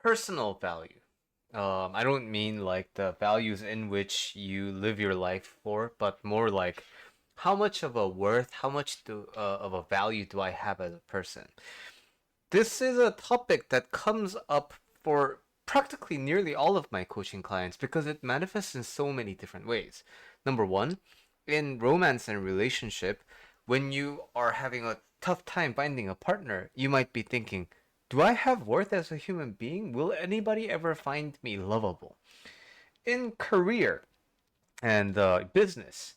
personal value. I don't mean like the values in which you live your life for, but more like how much of a worth, how much of a value do I have as a person? This is a topic that comes up for practically nearly all of my coaching clients because it manifests in so many different ways. Number one, in romance and relationship, when you are having a tough time finding a partner, you might be thinking, do I have worth as a human being? Will anybody ever find me lovable? In career and business,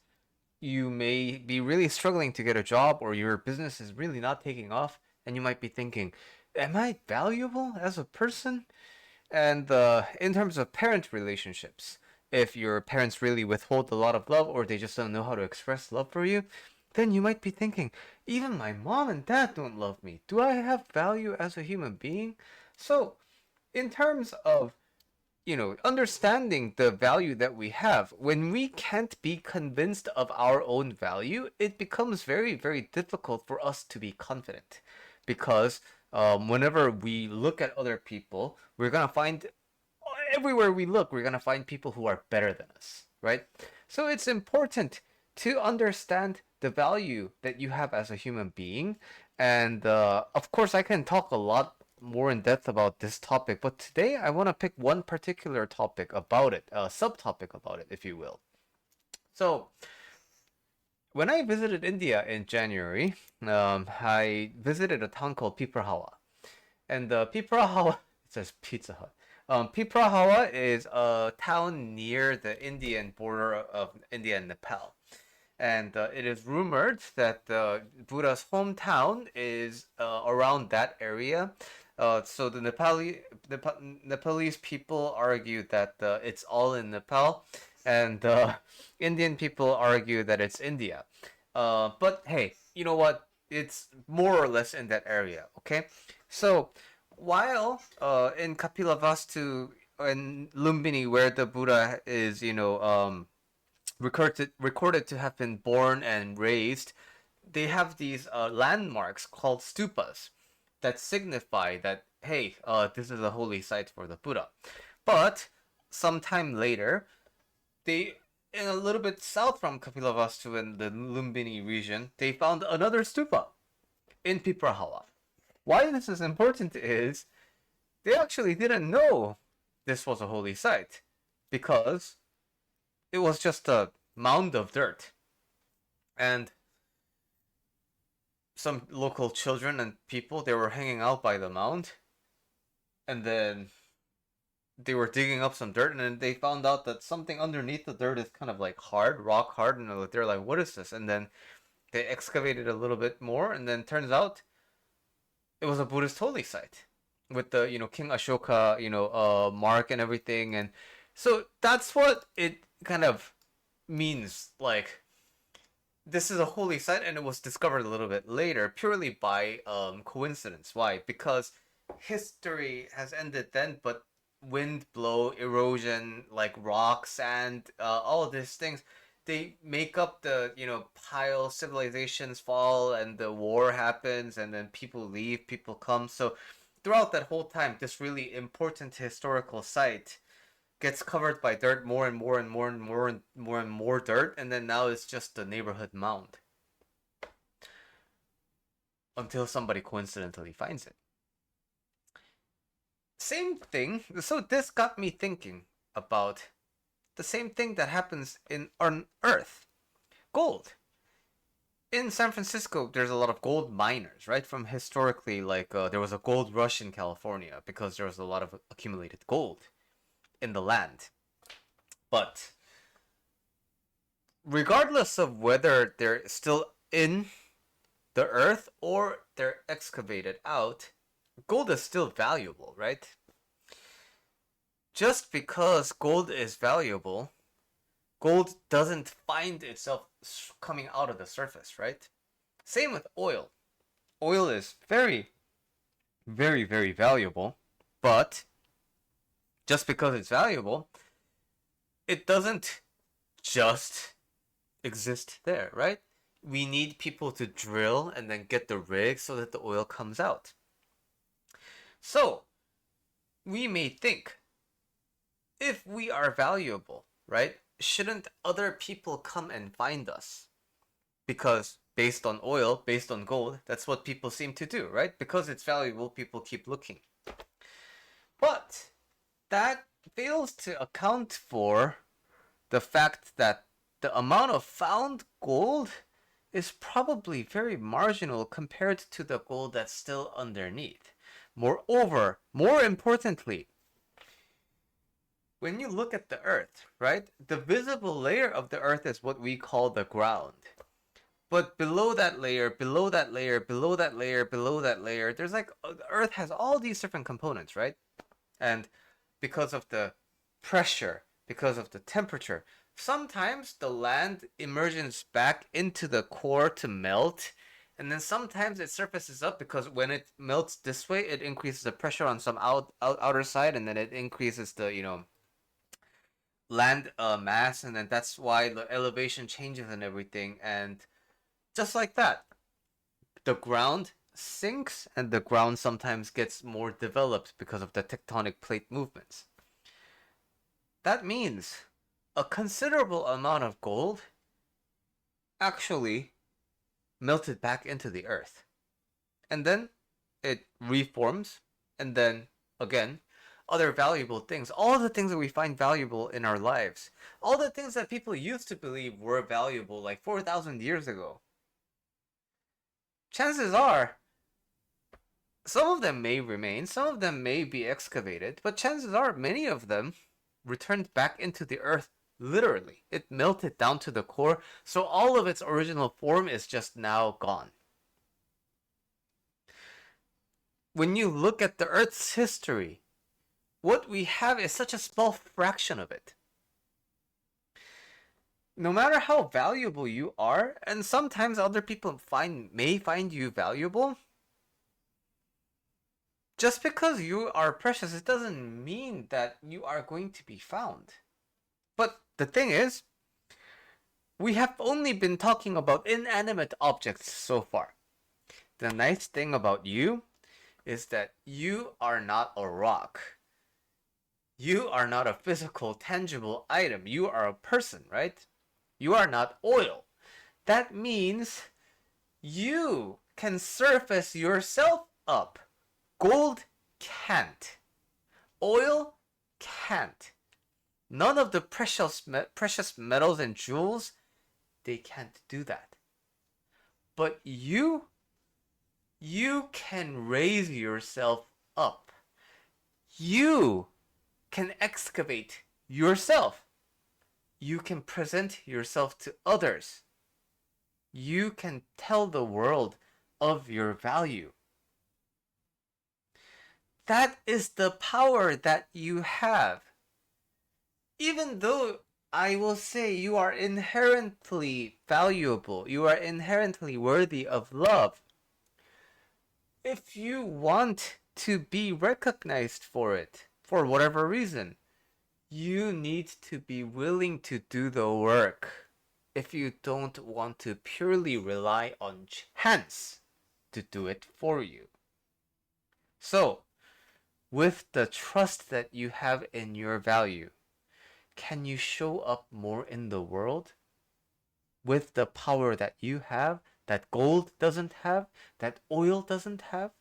you may be really struggling to get a job or your business is really not taking off, and you might be thinking, am I valuable as a person? And in terms of parent relationships, if your parents really withhold a lot of love or they just don't know how to express love for you, then you might be thinking, even my mom and dad don't love me. Do I have value as a human being? So, in terms of understanding the value that we have, when we can't be convinced of our own value, it becomes very, very difficult for us to be confident. Because whenever we look at other people, we're going to find everywhere we look, we're going to find people who are better than us, right? So it's important to understand the value that you have as a human being. And of course, I can talk a lot more in depth about this topic, but today I want to pick one particular topic about it, a subtopic about it, if you will. So, when I visited India in January, I visited a town called Piprahawa. And Piprahawa, it says Pizza Hut. Piprahawa is a town near the Indian border of India and Nepal. And it is rumored that Buddha's hometown is around that area. So the Nepalese people argue that it's all in Nepal, and Indian people argue that it's India. But hey, you know what? It's more or less in that area. Okay, so while in Kapilavastu and Lumbini, where the Buddha is, recorded to have been born and raised, they have these landmarks called stupas that signify that, hey, this is a holy site for the Buddha. But sometime later, they, in a little bit south from Kapilavastu in the Lumbini region, they found another stupa in Piprahawa. Why this is important is they actually didn't know this was a holy site because it was just a mound of dirt. And some local children and people, they were hanging out by the mound, and then they were digging up some dirt, and then they found out that something underneath the dirt is kind of like hard, rock hard, and they're like, what is this? And then they excavated a little bit more, and then turns out it was a Buddhist holy site with the King Ashoka mark and everything. And so that's what it kind of means, like this is a holy site, and it was discovered a little bit later purely by coincidence. Why? Because history has ended then, but wind blow, erosion, like rock, sand, all of these things, they make up the pile. Civilizations fall, and the war happens, and then people leave, people come. So throughout that whole time, this really important historical site gets covered by dirt, more and more and more and more and more and more dirt, and then now it's just a neighborhood mound until somebody coincidentally finds it. Same thing. So this got me thinking about the same thing that happens on Earth. Gold. In San Francisco, there's a lot of gold miners, right? From historically, like there was a gold rush in California because there was a lot of accumulated gold in the land. But regardless of whether they're still in the earth or they're excavated out, gold is still valuable, right? Just because gold is valuable, gold doesn't find itself coming out of the surface, right? Same with oil. Oil is very, very, very valuable, but just because it's valuable, it doesn't just exist there, right? We need people to drill and then get the rig so that the oil comes out. So, we may think, if we are valuable, right? Shouldn't other people come and find us? Because based on oil, based on gold, that's what people seem to do, right? Because it's valuable, people keep looking. But that fails to account for the fact that the amount of found gold is probably very marginal compared to the gold that's still underneath. Moreover, more importantly, when you look at the earth, right, the visible layer of the earth is what we call the ground. But below that layer, below that layer, below that layer, below that layer, there's like the earth has all these different components, right? And because of the pressure, because of the temperature, sometimes the land emerges back into the core to melt, and then sometimes it surfaces up because when it melts this way, it increases the pressure on some outer side, and then it increases the land mass, and then that's why the elevation changes and everything, and just like that, the ground sinks and the ground sometimes gets more developed because of the tectonic plate movements. That means a considerable amount of gold actually melted back into the earth. And then it reforms, and then again, other valuable things, all the things that we find valuable in our lives, all the things that people used to believe were valuable like 4,000 years ago. Chances are some of them may remain, some of them may be excavated, but chances are many of them returned back into the earth literally. It melted down to the core, so all of its original form is just now gone. When you look at the earth's history, what we have is such a small fraction of it. No matter how valuable you are, and sometimes other people may find you valuable, just because you are precious, it doesn't mean that you are going to be found. But the thing is, we have only been talking about inanimate objects so far. The nice thing about you is that you are not a rock. You are not a physical, tangible item. You are a person, right? You are not oil. That means you can surface yourself up. Gold can't. Oil can't. None of the precious metals and jewels, they can't do that. But you can raise yourself up. You can excavate yourself. You can present yourself to others. You can tell the world of your value. That is the power that you have. Even though I will say you are inherently valuable, you are inherently worthy of love, if you want to be recognized for it, for whatever reason, you need to be willing to do the work if you don't want to purely rely on chance to do it for you. So, with the trust that you have in your value, can you show up more in the world with the power that you have, that gold doesn't have, that oil doesn't have?